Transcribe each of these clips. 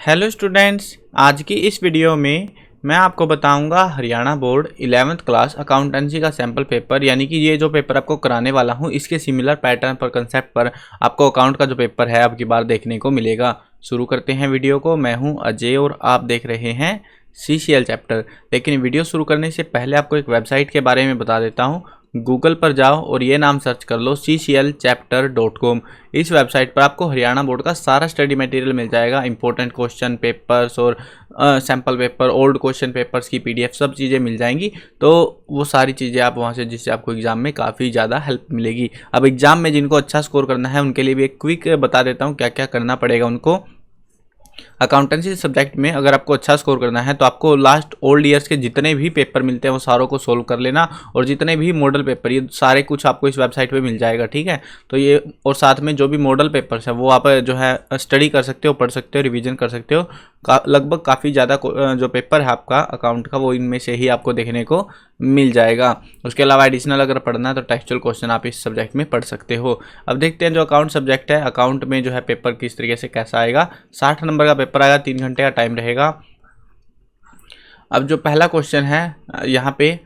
Hello students, आज की इस वीडियो में मैं आपको बताऊंगा Haryana board 11th class accountancy का सैम्पल पेपर, यानी कि ये जो पेपर आपको कराने वाला हूं इसके सिमिलर पैटर्न पर कंसेप्ट पर आपको अकाउंट का जो पेपर है अब की बार देखने को मिलेगा। शुरू करते हैं वीडियो को। मैं हूं अजय और आप देख रहे हैं CCL चैप्टर। लेकिन वीडियो शुरू करने से पहले आपको एक वेबसाइट के बारे में बता देता हूँ। गूगल पर जाओ और ये नाम सर्च कर लो cclchapter.com। इस वेबसाइट पर आपको हरियाणा बोर्ड का सारा स्टडी मटेरियल मिल जाएगा। इंपॉर्टेंट क्वेश्चन पेपर्स और sample paper, old question papers की PDF सब चीज़ें मिल जाएंगी। तो वो सारी चीज़ें आप वहाँ से, जिससे आपको एग्जाम में काफ़ी ज़्यादा हेल्प मिलेगी। अब एग्जाम में जिनको अच्छा स्कोर करना है उनके लिए भी एक क्विक बता देता हूँ क्या क्या करना पड़ेगा उनको। अकाउंटेंसी सब्जेक्ट में अगर आपको अच्छा स्कोर करना है तो आपको लास्ट ओल्ड ईयर्स के जितने भी पेपर मिलते हैं वो सारों को सोल्व कर लेना, और जितने भी मॉडल पेपर, ये सारे कुछ आपको इस वेबसाइट पे मिल जाएगा, ठीक है। तो ये, और साथ में जो भी मॉडल पेपर्स है वो आप जो है स्टडी कर सकते हो, पढ़ सकते हो, रिवीजन कर सकते हो। लगभग काफ़ी ज़्यादा जो पेपर है आपका अकाउंट का वो इनमें से ही आपको देखने को मिल जाएगा। उसके अलावा एडिशनल अगर पढ़ना है तो टेक्सचुअल क्वेश्चन आप इस सब्जेक्ट में पढ़ सकते हो। अब देखते हैं जो अकाउंट सब्जेक्ट है, अकाउंट में जो है पेपर किस तरीके से कैसा आएगा। 60 नंबर का पेपर आएगा, 3 घंटे का टाइम रहेगा। अब जो पहला क्वेश्चन है यहाँ पे,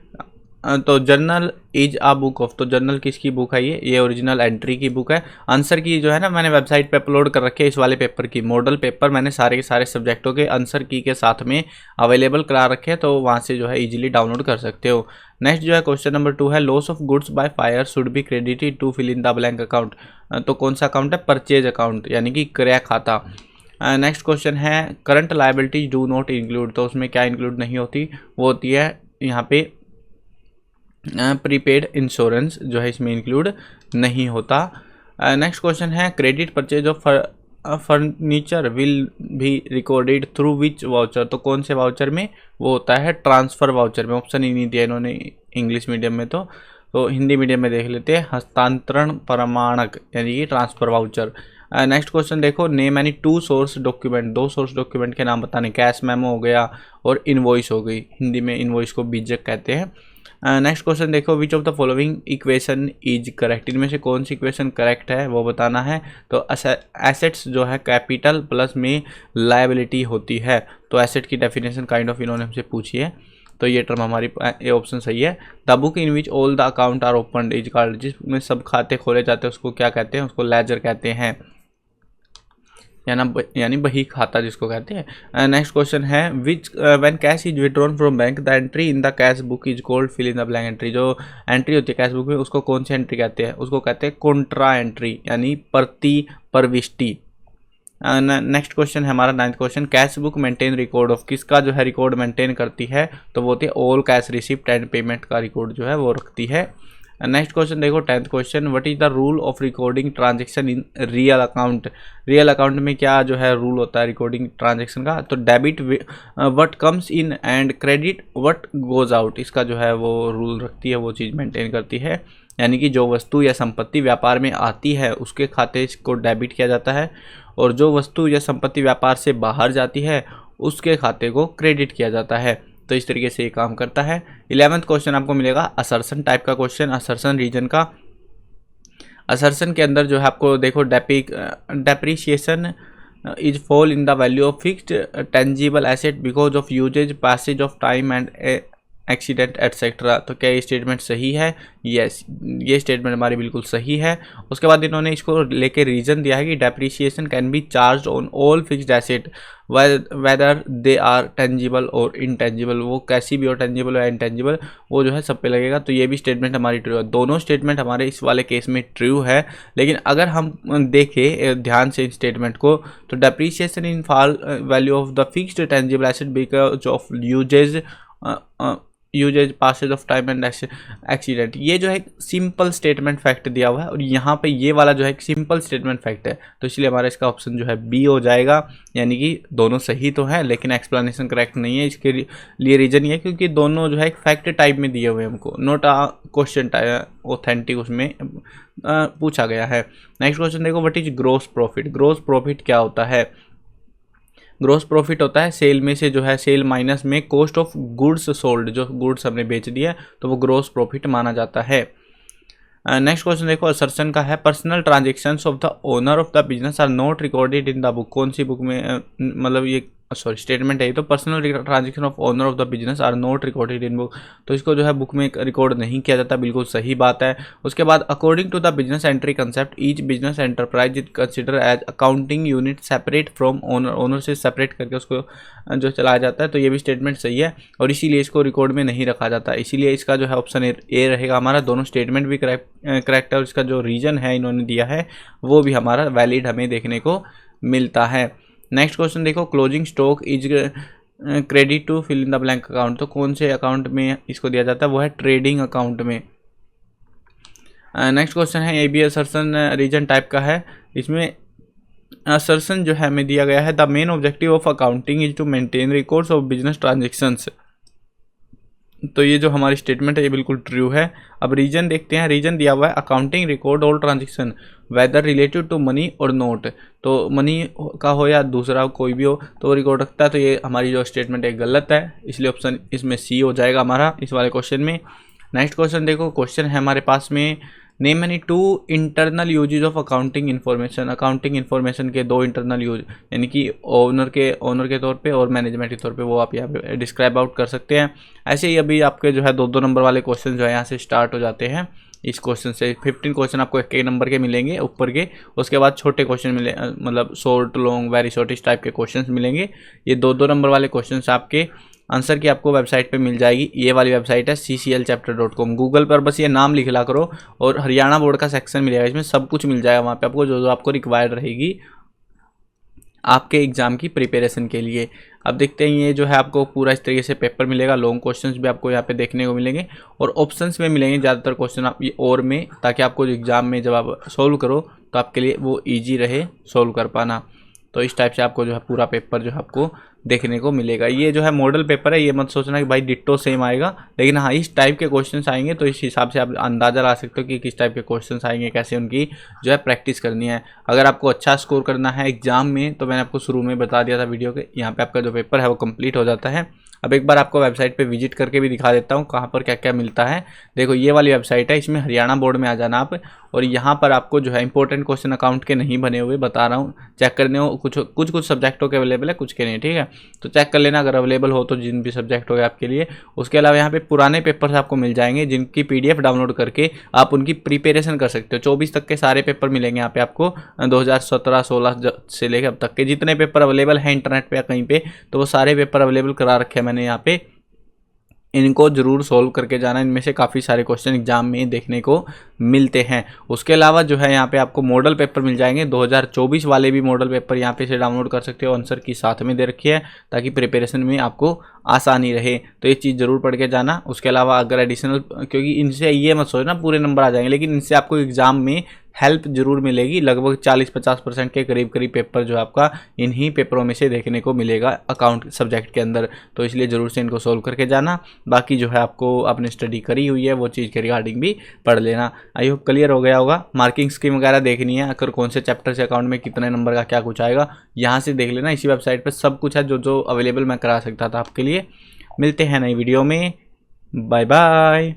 तो journal is a book of, तो जर्नल किसकी बुक है? ये ओरिजिनल एंट्री की बुक है। आंसर की जो है ना मैंने वेबसाइट पे अपलोड कर रखे है इस वाले पेपर की। मॉडल पेपर मैंने सारे के सारे सब्जेक्टों के आंसर की के साथ में अवेलेबल करा रखे हैं, तो वहाँ से जो है इजीली डाउनलोड कर सकते हो। नेक्स्ट जो है क्वेश्चन नंबर 2 है, loss of goods by fire should be credited to fill in the blank account. तो कौन सा अकाउंट है? परचेज अकाउंट, यानी कि क्रय खाता। नेक्स्ट क्वेश्चन है, current liabilities do not include, तो उसमें क्या इंक्लूड नहीं होती? वो होती है यहाँ पे प्रीपेड इंश्योरेंस, जो है इसमें इंक्लूड नहीं होता। नेक्स्ट क्वेश्चन है, credit purchase of furniture will भी रिकॉर्डेड थ्रू विच वाउचर, तो कौन से वाउचर में? वो होता है ट्रांसफ़र वाउचर में। ऑप्शन ही नहीं दिया इन्होंने इंग्लिश मीडियम में, तो हिंदी मीडियम में देख लेते हैं। हस्तांतरण प्रमाणक, यानी कि ट्रांसफ़र वाउचर। नेक्स्ट क्वेश्चन देखो, name any 2 source document, 2 source document के नाम बताने। कैश मेमो हो गया और इनवॉइस हो गई, हिंदी में इनवॉइस को बीजक कहते हैं। नेक्स्ट क्वेश्चन देखो, which of the following equation is correct, इनमें से कौन सी इक्वेशन करेक्ट है वो बताना है। तो एसेट्स जो है कैपिटल प्लस में लायबिलिटी होती है, तो एसेट की डेफिनेशन काइंड ऑफ इन्होंने हमसे पूछी है, तो ये टर्म हमारी, ये ऑप्शन सही है। The book in which all the account are open is called, जिसमें सब खाते खोले जाते हैं उसको क्या कहते हैं? उसको लेजर कहते हैं, यानी बही खाता जिसको कहते हैं। नेक्स्ट क्वेश्चन है, which when cash is withdrawn from bank the entry in the cash book is called fill in the blank entry, जो एंट्री होती है कैश बुक में उसको कौन सी एंट्री कहते हैं? उसको कहते हैं कॉन्ट्रा एंट्री, यानी प्रति प्रविष्टि। नेक्स्ट क्वेश्चन है हमारा 9th question, cash book maintain record of, किसका जो है रिकॉर्ड मेंटेन करती है? तो वो होती है all cash receipt and payment का रिकॉर्ड जो है वो रखती है। नेक्स्ट क्वेश्चन देखो 10th question, what is the rule of recording transaction in real account, real account में क्या जो है रूल होता है रिकॉर्डिंग ट्रांजेक्शन का? तो debit what comes in and credit what goes out, इसका जो है वो रूल रखती है, वो चीज़ मेंटेन करती है। यानी कि जो वस्तु या संपत्ति व्यापार में आती है उसके खाते को डेबिट किया जाता है, और जो वस्तु या संपत्ति व्यापार से बाहर जाती है उसके खाते को क्रेडिट किया जाता है। तो इस तरीके से ये काम करता है। 11th क्वेश्चन आपको मिलेगा असर्शन टाइप का क्वेश्चन, असर्शन रीजन का। असर्शन के अंदर जो है आपको देखो, depreciation is fall in the value of fixed tangible asset because of usage, passage of time and accident etcetera. तो क्या ये स्टेटमेंट सही है? यस, ये स्टेटमेंट हमारी बिल्कुल सही है। उसके बाद इन्होंने इसको लेके रीजन दिया है कि depreciation can be charge on all fixed asset whether they are tangible और इनटेंजिबल, वो कैसी भी हो, टेंजिबल या इनटेंजिबल, वो जो है सब पे लगेगा। तो ये भी स्टेटमेंट हमारी ट्रू है। दोनों स्टेटमेंट हमारे इस वाले केस में ट्रू है। लेकिन अगर हम देखें ध्यान से इन स्टेटमेंट को, तो depreciation in fall value of the fixed tangible asset because of usage passage of time and accident, ये जो है एक सिंपल स्टेटमेंट फैक्ट दिया हुआ है, और यहाँ पे ये वाला जो है एक सिंपल स्टेटमेंट फैक्ट है, तो इसलिए हमारा इसका ऑप्शन जो है बी हो जाएगा। यानी कि दोनों सही तो है लेकिन एक्सप्लेनेशन करेक्ट नहीं है। इसके लिए रीजन ये है क्योंकि दोनों जो है एक फैक्ट टाइप में दिए हुए हैं हमको, नॉट अ क्वेश्चन ऑथेंटिक उसमें पूछा गया है। नेक्स्ट क्वेश्चन देखो, what is gross profit, gross profit क्या होता है? ग्रॉस प्रॉफिट होता है सेल में से जो है, सेल माइनस में कॉस्ट ऑफ गुड्स सोल्ड, जो गुड्स हमने बेच दिया तो वो ग्रॉस प्रॉफिट माना जाता है। नेक्स्ट क्वेश्चन देखो, असर्शन का है, personal transactions of the owner of the business are not recorded in the book. कौन सी बुक में मतलब ये सॉरी स्टेटमेंट है, तो personal transaction of owner of the business are not recorded in book, तो इसको जो है बुक में रिकॉर्ड नहीं किया जाता, बिल्कुल सही बात है। उसके बाद according to the business entry concept each business enterprise is consider as accounting unit separate from owner, owner से सेपरेट करके उसको जो चलाया जाता है, तो ये भी स्टेटमेंट सही है और इसीलिए इसको रिकॉर्ड में नहीं रखा जाता, इसीलिए इसका जो है ऑप्शन ए रहेगा हमारा। दोनों स्टेटमेंट भी करेक्ट है और इसका जो रीजन है इन्होंने दिया है वो भी हमारा वैलिड हमें देखने को मिलता है। नेक्स्ट क्वेश्चन देखो, closing stock is credit to fill in the blank account, तो कौन से अकाउंट में इसको दिया जाता है, वो है ट्रेडिंग अकाउंट में। नेक्स्ट क्वेश्चन है, A B assertion reason type का है, इसमें असर्शन जो है हमें दिया गया है, the main objective of accounting is to maintain records of business transactions, तो ये जो हमारी स्टेटमेंट है ये बिल्कुल ट्रू है। अब रीजन देखते हैं, रीजन दिया हुआ है accounting record all transaction whether related to money और नोट, तो मनी का हो या दूसरा कोई भी हो तो रिकॉर्ड रखता है, तो ये हमारी जो स्टेटमेंट है गलत है, इसलिए ऑप्शन इसमें सी हो जाएगा हमारा इस वाले क्वेश्चन में। नेक्स्ट क्वेश्चन देखो, क्वेश्चन है हमारे पास में, नेम एनी टू इंटरनल यूजेज of accounting information, accounting information के दो इंटरनल यूज, यानी कि ओनर के तौर पे और मैनेजमेंट के तौर पे, वो आप यहाँ पे डिस्क्राइब आउट कर सकते हैं। ऐसे ही अभी आपके जो है 2-2 नंबर वाले क्वेश्चन जो है यहाँ से स्टार्ट हो जाते हैं। इस क्वेश्चन से 15 क्वेश्चन आपको एक नंबर के मिलेंगे ऊपर के, उसके बाद छोटे क्वेश्चन मिले मतलब शॉर्ट लॉन्ग वेरी शॉर्ट इस टाइप के क्वेश्चन मिलेंगे। ये 2-2 नंबर वाले क्वेश्चन आपके आंसर की आपको वेबसाइट पे मिल जाएगी, ये वाली वेबसाइट है cclchapter.com, गूगल पर बस ये नाम लिख ला करो और हरियाणा बोर्ड का सेक्शन मिलेगा, इसमें सब कुछ मिल जाएगा वहाँ पे आपको, जो आपको रिक्वायर्ड रहेगी आपके एग्जाम की प्रिपरेशन के लिए। अब देखते हैं, ये जो है आपको पूरा इस तरीके से पेपर मिलेगा, लॉन्ग क्वेश्चंस भी आपको यहाँ पे देखने को मिलेंगे और ऑप्शंस में मिलेंगे ज़्यादातर क्वेश्चन आप ये और में, ताकि आपको जो एग्जाम में जब आप सोल्व करो तो आपके लिए वो ईजी रहे सोल्व कर पाना। तो इस टाइप से आपको जो है पूरा पेपर जो है आपको देखने को मिलेगा। ये जो है मॉडल पेपर है, ये मत सोचना कि भाई डिट्टो सेम आएगा, लेकिन हाँ इस टाइप के क्वेश्चंस आएंगे, तो इस हिसाब से आप अंदाज़ा ला सकते हो कि किस टाइप के क्वेश्चंस आएंगे, कैसे उनकी जो है प्रैक्टिस करनी है। अगर आपको अच्छा स्कोर करना है एग्जाम में, तो मैंने आपको शुरू में बता दिया था वीडियो के, यहाँ पे आपका जो पेपर है वो कंप्लीट हो जाता है। अब एक बार आपको वेबसाइट पे विजिट करके भी दिखा देता हूँ कहाँ पर क्या क्या मिलता है। देखो ये वाली वेबसाइट है, इसमें हरियाणा बोर्ड में आ जाना आप, और यहाँ पर आपको जो है इंपॉर्टेंट क्वेश्चन अकाउंट के नहीं बने हुए बता रहा हूँ, चेक करने हो, कुछ सब्जेक्टों के अवेलेबल है, कुछ के नहीं, ठीक है, तो चेक कर लेना अगर अवेलेबल हो तो, जिन भी सब्जेक्ट हो गए आपके लिए। उसके अलावा यहाँ पे पुराने पेपर्स आपको मिल जाएंगे, जिनकी PDF डाउनलोड करके आप उनकी प्रिपरेशन कर सकते हो। 24 तक के सारे पेपर मिलेंगे यहाँ पे आपको, 2017-16 से लेकर अब तक के जितने पेपर अवेलेबल हैं इंटरनेट पे या कहीं पे, तो वो सारे पेपर अवेलेबल करा रखे हैं मैंने यहाँ पे, इनको जरूर सॉल्व करके जाना, इनमें से काफ़ी सारे क्वेश्चन एग्जाम में देखने को मिलते हैं। उसके अलावा जो है यहाँ पे आपको मॉडल पेपर मिल जाएंगे, 2024 वाले भी मॉडल पेपर यहाँ पे से डाउनलोड कर सकते हो, आंसर की साथ में दे रखी है ताकि प्रिपरेशन में आपको आसानी रहे, तो ये चीज़ ज़रूर पढ़ के जाना। उसके अलावा अगर एडिशनल, क्योंकि इनसे ये मत सोचना पूरे नंबर आ जाएंगे, लेकिन इनसे आपको एग्जाम में हेल्प जरूर मिलेगी, लगभग 40-50% के करीब पेपर जो आपका इन्हीं पेपरों में से देखने को मिलेगा अकाउंट सब्जेक्ट के अंदर, तो इसलिए ज़रूर से इनको सोल्व करके जाना। बाकी जो है आपको आपने स्टडी करी हुई है वो चीज़ के रिगार्डिंग भी पढ़ लेना। आई होप क्लियर हो गया होगा। मार्किंग स्कीम वगैरह देखनी है, अगर कौन से चैप्टर से अकाउंट में कितने नंबर का क्या कुछ आएगा, यहाँ से देख लेना, इसी वेबसाइट पर सब कुछ है जो अवेलेबल मैं करा सकता था आपके लिए। मिलते हैं नई वीडियो में, बाय बाय।